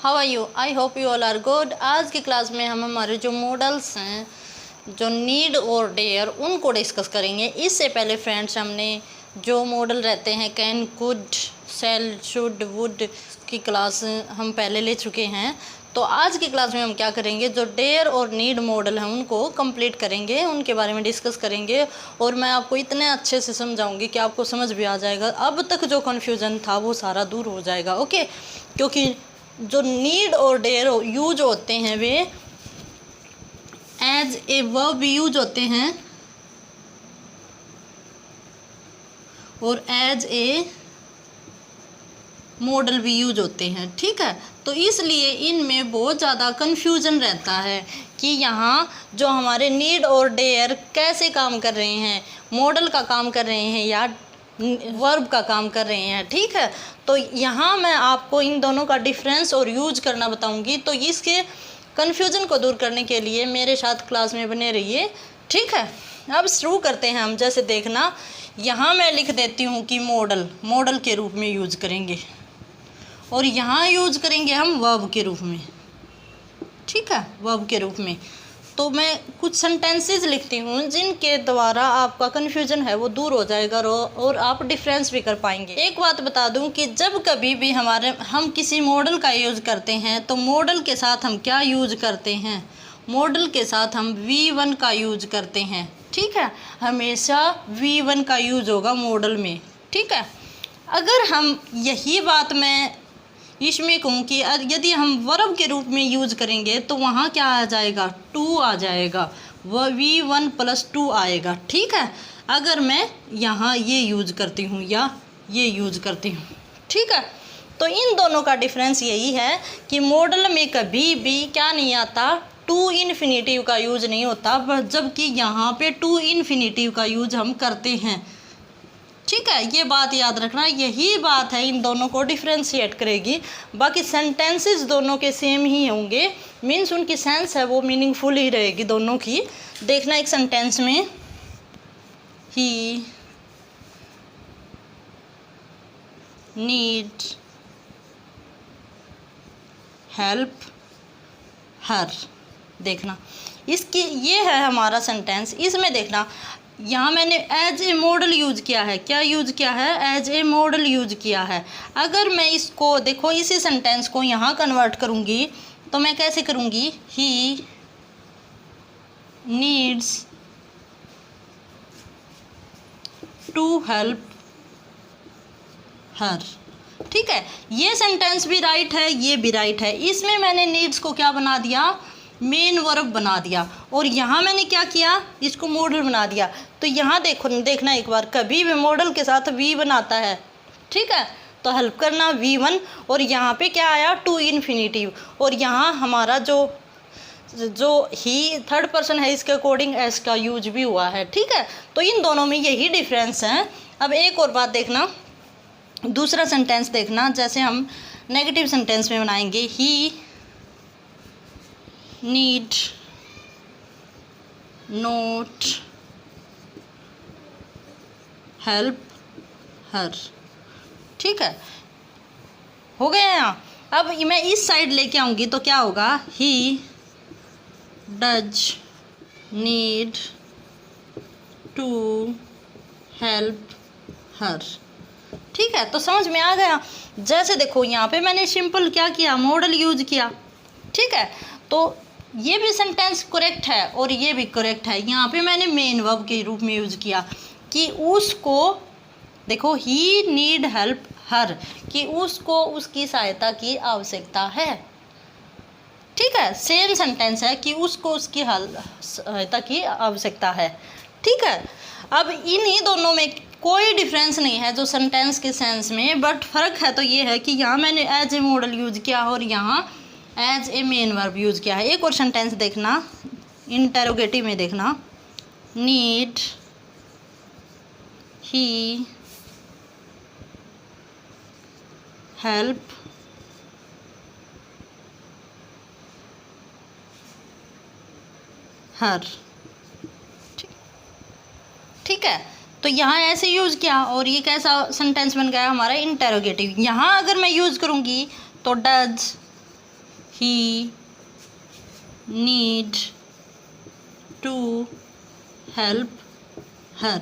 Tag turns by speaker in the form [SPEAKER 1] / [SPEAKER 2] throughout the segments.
[SPEAKER 1] How are you? I hope you all are good. आज की class में हम हमारे जो मॉडल्स हैं, जो नीड और डेयर, उनको डिस्कस करेंगे। इससे पहले फ्रेंड्स हमने जो मॉडल रहते हैं can, could, shall, should, would की क्लास हम पहले ले चुके हैं। तो आज की क्लास में हम क्या करेंगे, जो डेयर और नीड मॉडल हैं उनको कंप्लीट करेंगे, उनके बारे में डिस्कस करेंगे। और मैं आपको इतने अच्छे से समझाऊंगी कि आपको समझ भी आ जाएगा। अब तक जो कन्फ्यूज़न था वो सारा दूर हो जाएगा। ओके, क्योंकि जो नीड और डेयर यूज होते हैं वे एज ए वर्ब यूज होते हैं और एज ए मॉडल भी यूज होते हैं। ठीक है, तो इसलिए इनमें बहुत ज़्यादा कन्फ्यूज़न रहता है कि यहाँ जो हमारे नीड और डेयर कैसे काम कर रहे हैं, मॉडल का काम कर रहे हैं या वर्ब का काम कर रहे हैं। ठीक है, तो यहाँ मैं आपको इन दोनों का डिफरेंस और यूज करना बताऊंगी। तो इसके कन्फ्यूज़न को दूर करने के लिए मेरे साथ क्लास में बने रहिए। ठीक है, अब शुरू करते हैं हम। जैसे देखना, यहाँ मैं लिख देती हूँ कि मॉडल के रूप में यूज करेंगे और यहाँ यूज करेंगे हम वर्ब के रूप में। ठीक है, वर्ब के रूप में। तो मैं कुछ सेंटेंसेस लिखती हूँ जिनके द्वारा आपका कन्फ्यूजन है वो दूर हो जाएगा और आप डिफरेंस भी कर पाएंगे। एक बात बता दूँ कि जब कभी भी हम किसी मॉडल का यूज़ करते हैं तो मॉडल के साथ हम क्या यूज करते हैं, मॉडल के साथ हम V1 का यूज करते हैं। ठीक है, हमेशा V1 का यूज होगा मॉडल में। ठीक है, अगर हम यही बात मैं इसमें कहूँ कि यदि हम वर्ब के रूप में यूज करेंगे तो वहाँ क्या आ जाएगा, 2 आ जाएगा, वह V1 + 2 आएगा। ठीक है, अगर मैं यहाँ ये यूज करती हूँ या ये यूज करती हूँ। ठीक है, तो इन दोनों का डिफरेंस यही है कि मॉडल में कभी भी क्या नहीं आता, टू इन्फिनेटिव का यूज नहीं होता, जबकि यहाँ पे टू इन्फिनेटिव का यूज हम करते हैं। ठीक है, ये बात याद रखना, यही बात है इन दोनों को डिफ्रेंशिएट करेगी। बाकी सेंटेंसेस दोनों के सेम ही होंगे, मीन्स उनकी सेंस है वो मीनिंगफुल ही रहेगी दोनों की। देखना, एक सेंटेंस में ही नीड हेल्प हर। देखना, इसकी ये है हमारा सेंटेंस। इसमें देखना, यहाँ मैंने एज ए मॉडल यूज किया है। क्या यूज किया है? एज ए मॉडल यूज किया है। अगर मैं इसको देखो, इसी सेंटेंस को यहाँ कन्वर्ट करूँगी तो मैं कैसे करूँगी, he needs to help her. ठीक है, ये सेंटेंस भी राइट है, ये भी राइट है। इसमें मैंने नीड्स को क्या बना दिया, मेन वर्ब बना दिया, और यहाँ मैंने क्या किया, इसको मॉडल बना दिया। तो यहाँ देखना एक बार, कभी भी मॉडल के साथ V1 आता है। ठीक है, तो हेल्प करना V1, और यहाँ पे क्या आया, टू इन्फिनेटिव, और यहाँ हमारा जो ही थर्ड पर्सन है, इसके अकॉर्डिंग एस का यूज भी हुआ है। ठीक है, तो इन दोनों में यही डिफरेंस है। अब एक और बात देखना, दूसरा सेंटेंस देखना, जैसे हम नेगेटिव सेंटेंस में बनाएंगे, ही नीड नोट हेल्प हर। ठीक है, हो गया यहाँ। अब मैं इस साइड लेके आऊँगी तो क्या होगा, he does need to help her. ठीक है, तो समझ में आ गया। जैसे देखो, यहाँ पे मैंने सिंपल क्या किया, मॉडल यूज किया। ठीक है, तो ये भी सेंटेंस करेक्ट है और ये भी करेक्ट है। यहाँ पे मैंने मेन वर्ब के रूप में यूज किया कि उसको, देखो, ही नीड हेल्प हर, कि उसको उसकी सहायता की आवश्यकता है। ठीक है, सेम सेंटेंस है कि उसको उसकी सहायता की आवश्यकता है। ठीक है, अब इन्हीं दोनों में कोई डिफरेंस नहीं है जो सेंटेंस के सेंस में, बट फ़र्क है तो ये है कि यहाँ मैंने एज ए मॉडल यूज किया और यहाँ as a main verb use किया है। एक और सेंटेंस देखना, इंटेरोगेटिव में देखना, नीड ही हेल्प हर। ठीक है, तो यहाँ ऐसे यूज़ किया और ये कैसा सेंटेंस बन गया हमारा, इंटेरोगेटिव। यहाँ अगर मैं यूज़ करूँगी तो does he need to help her.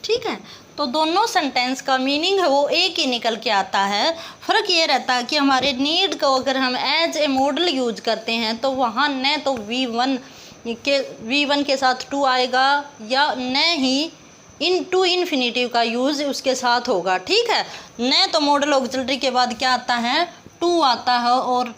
[SPEAKER 1] ठीक है, तो दोनों सेंटेंस का मीनिंग है वो एक ही निकल के आता है। फ़र्क ये रहता है कि हमारे नीड को अगर हम एज ए मॉडल यूज करते हैं तो वहाँ न तो वी वन के साथ टू आएगा या न ही इन टू इन्फिनेटिव का यूज़ उसके साथ होगा। ठीक है, न तो मॉडल ऑक्सिलरी के बाद क्या आता है, टू आता है, और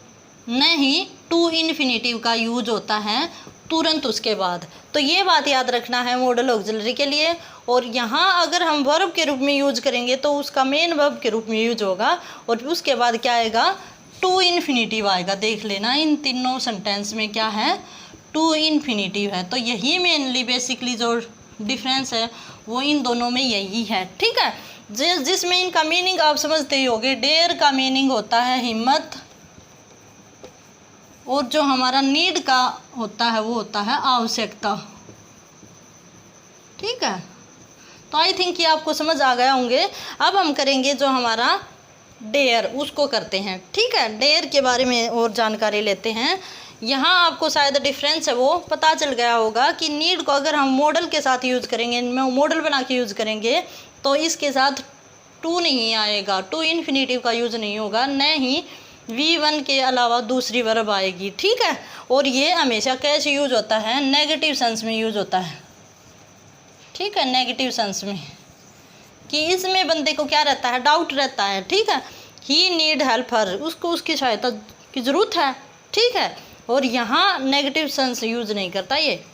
[SPEAKER 1] न ही टू इन्फिनेटिव का यूज होता है तुरंत उसके बाद। तो ये बात याद रखना है मॉडल ऑक्सिलरी के लिए। और यहाँ अगर हम वर्ब के रूप में यूज करेंगे तो उसका मेन वर्ब के रूप में यूज होगा और उसके बाद क्या आएगा, टू इन्फिनेटिव आएगा। देख लेना इन तीनों सेंटेंस में क्या है, टू इन्फिनेटिव है। तो यही मेनली बेसिकली जो डिफरेंस है वो इन दोनों में यही है। ठीक है, जिसमें इनका मीनिंग आप समझते ही होगे। डेयर का मीनिंग होता है हिम्मत, और जो हमारा नीड का होता है वो होता है आवश्यकता। ठीक है, तो आई थिंक ये आपको समझ आ गए होंगे। अब हम करेंगे जो हमारा डेयर, उसको करते हैं। ठीक है, डेयर के बारे में और जानकारी लेते हैं। यहाँ आपको शायद डिफरेंस है वो पता चल गया होगा कि नीड को अगर हम मॉडल के साथ यूज़ करेंगे, मॉडल बना के यूज़ करेंगे तो इसके साथ टू नहीं आएगा, टू इन्फिनेटिव का यूज़ नहीं होगा, न ही V1 के अलावा दूसरी वर्ब आएगी। ठीक है, और ये हमेशा कैसे यूज होता है, नेगेटिव सेंस में यूज होता है। ठीक है, नेगेटिव सेंस में, कि इसमें बंदे को क्या रहता है, डाउट रहता है। ठीक है, ही नीड हेल्प हर, उसको उसकी सहायता की ज़रूरत है। ठीक है, और यहाँ नेगेटिव सेंस यूज नहीं करता ये।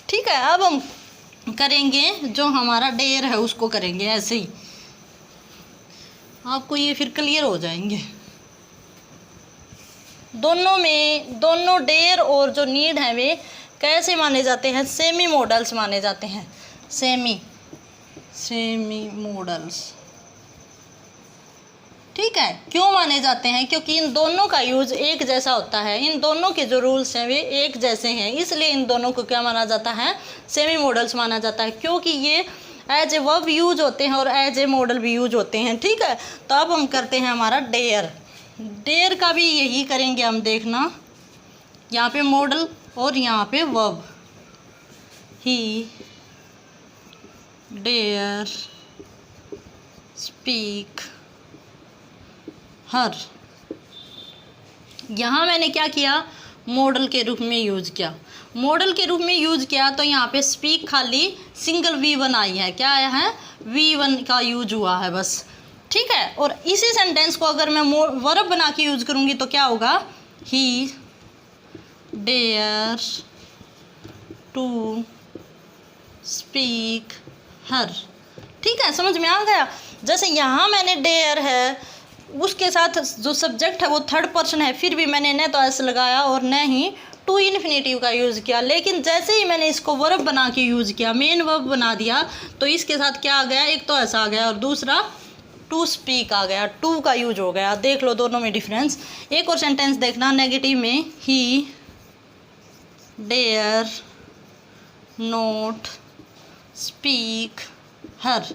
[SPEAKER 1] ठीक है, अब हम करेंगे जो हमारा डेयर है उसको करेंगे ऐसे ही, आपको ये फिर क्लियर हो जाएंगे। दोनों डेयर और जो नीड है वे कैसे माने जाते हैं, सेमी मॉडल्स माने जाते हैं। Semi models. ठीक है, क्यों माने जाते हैं, क्योंकि इन दोनों का यूज एक जैसा होता है, इन दोनों के जो रूल्स हैं वे एक जैसे हैं, इसलिए इन दोनों को क्या माना जाता है, सेमी मॉडल्स माना जाता है, क्योंकि ये एज ए वर्ब यूज होते हैं और एज ए मॉडल भी यूज होते हैं। ठीक है, तो अब हम करते हैं हमारा डेयर। डेयर का भी यही करेंगे हम, देखना यहाँ पे मॉडल और यहाँ पे वर्ब। ही डेयर स्पीक हर। यहाँ मैंने क्या किया, मॉडल के रूप में यूज किया। मॉडल के रूप में यूज किया तो यहाँ पे स्पीक खाली सिंगल V1 आई है, क्या आया है, V1 का यूज हुआ है बस। ठीक है, और इसी सेंटेंस को अगर मैं वर्ब बना के यूज करूँगी तो क्या होगा, ही डेयर टू स्पीक हर। ठीक है, समझ में आ गया। जैसे यहाँ मैंने डेयर है, उसके साथ जो सब्जेक्ट है वो थर्ड पर्सन है, फिर भी मैंने न तो एस लगाया और न ही टू इन्फिनेटिव का यूज़ किया। लेकिन जैसे ही मैंने इसको वर्ब बना के यूज़ किया, मेन वर्ब बना दिया, तो इसके साथ क्या आ गया, एक तो ऐसा आ गया और दूसरा टू स्पीक आ गया, टू का यूज हो गया। देख लो दोनों में डिफरेंस। एक और सेंटेंस देखना नेगेटिव में, ही डेयर नोट स्पीक हर,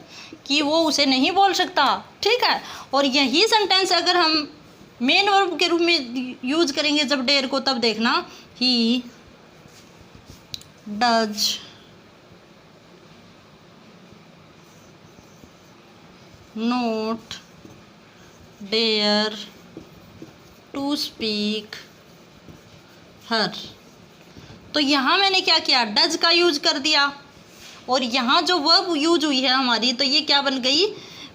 [SPEAKER 1] कि वो उसे नहीं बोल सकता। ठीक है, और यही सेंटेंस अगर हम मेन वर्ब के रूप में यूज करेंगे जब डेयर को, तब देखना, he does not dare to speak her. तो यहाँ मैंने क्या किया, डज का यूज कर दिया, और यहाँ जो वर्ब यूज हुई है हमारी, तो ये क्या बन गई,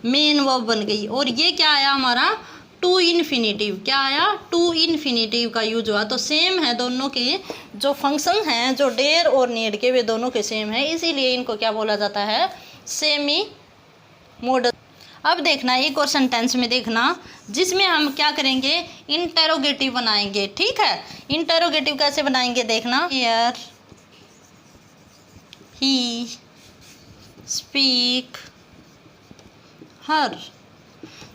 [SPEAKER 1] मेन वर्ब बन गई। और ये क्या आया हमारा, टू इन्फिनेटिव। क्या आया, टू इन्फिनेटिव का यूज हुआ। तो सेम है दोनों के जो फंक्शन हैं, जो डेयर और नीड के, वे दोनों के सेम है, इसीलिए इनको क्या बोला जाता है, सेमी मॉडल। अब देखना एक और सेंटेंस में देखना, जिसमें हम क्या करेंगे, इंटेरोगेटिव बनाएंगे। ठीक है, इंटेरोगेटिव कैसे बनाएंगे देखना, हियर ही स्पीक हर।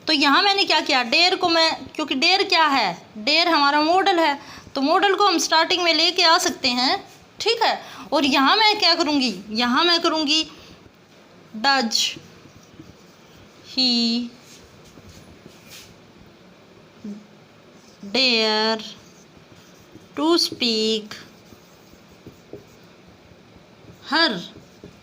[SPEAKER 1] तो यहाँ मैंने क्या किया, डेयर को मैं, क्योंकि डेयर क्या है, डेयर हमारा मॉडल है, तो मॉडल को हम स्टार्टिंग में लेके आ सकते हैं। ठीक है, और यहाँ मैं क्या करूँगी, यहाँ मैं करूँगी does he dare to speak her.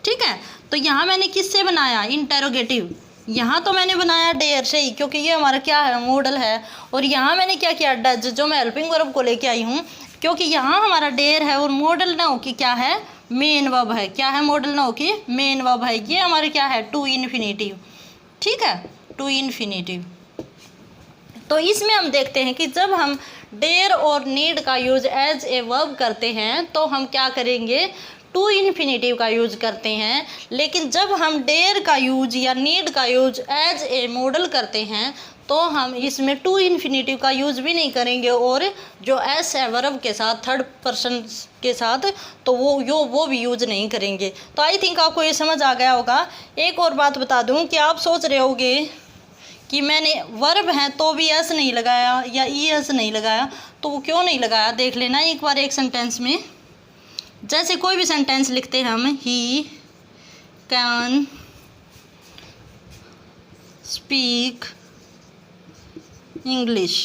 [SPEAKER 1] ठीक है, तो यहाँ मैंने किससे बनाया, इंटेरोगेटिव। यहाँ तो मैंने बनाया डेयर से ही, क्योंकि ये हमारा क्या है, मॉडल है। और यहाँ मैंने क्या किया, डज, जो मैं हेल्पिंग वर्ब को लेके आई हूँ, क्योंकि यहाँ हमारा डेयर है और मॉडल नाउन की क्या है, मेन वर्ब है। क्या है, मॉडल नाउन की मेन वर्ब है। ये हमारे क्या है, टू इन्फिनेटिव। ठीक है, टू इन्फिनेटिव। तो इसमें हम देखते हैं कि जब हम डेयर और नीड का यूज एज ए वर्ब करते हैं तो हम क्या करेंगे, टू इन्फिनेटिव का यूज करते हैं। लेकिन जब हम डेयर का यूज या नीड का यूज एज ए मॉडल करते हैं तो हम इसमें टू इन्फिनेटिव का यूज भी नहीं करेंगे, और जो एस है वर्ब के साथ, थर्ड पर्सन के साथ, तो वो भी यूज नहीं करेंगे। तो आई थिंक आपको ये समझ आ गया होगा। एक और बात बता दूं कि आप सोच रहे होंगे कि मैंने वर्ब है तो भी एस नहीं लगाया या ई एस नहीं लगाया, तो वो क्यों नहीं लगाया, देख लेना एक बार एक सेंटेंस में। जैसे कोई भी सेंटेंस लिखते हैं हम, ही कैन स्पीक इंग्लिश।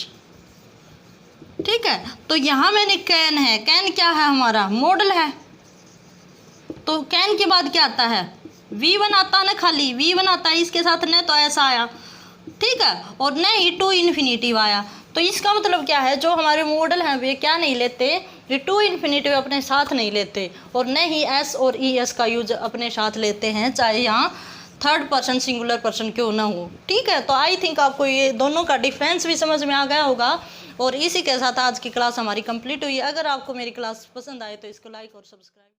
[SPEAKER 1] ठीक है, तो यहाँ मैंने कैन है, कैन क्या है, हमारा मॉडल है। तो कैन के बाद क्या आता है, V1 आता है ना, खाली V1 आता है, इसके साथ न तो ऐसा आया। ठीक है, और न ही टू इन्फिनेटिव आया। तो इसका मतलब क्या है, जो हमारे मॉडल हैं वे क्या नहीं लेते, ये टू इन्फिनेटिव अपने साथ नहीं लेते, और न ही एस और ई एस का यूज अपने साथ लेते हैं, चाहे यहाँ थर्ड पर्सन सिंगुलर पर्सन क्यों ना हो। ठीक है, तो आई थिंक आपको ये दोनों का डिफरेंस भी समझ में आ गया होगा। और इसी के साथ आज की क्लास हमारी कंप्लीट हुई है। अगर आपको मेरी क्लास पसंद आए तो इसको लाइक और सब्सक्राइब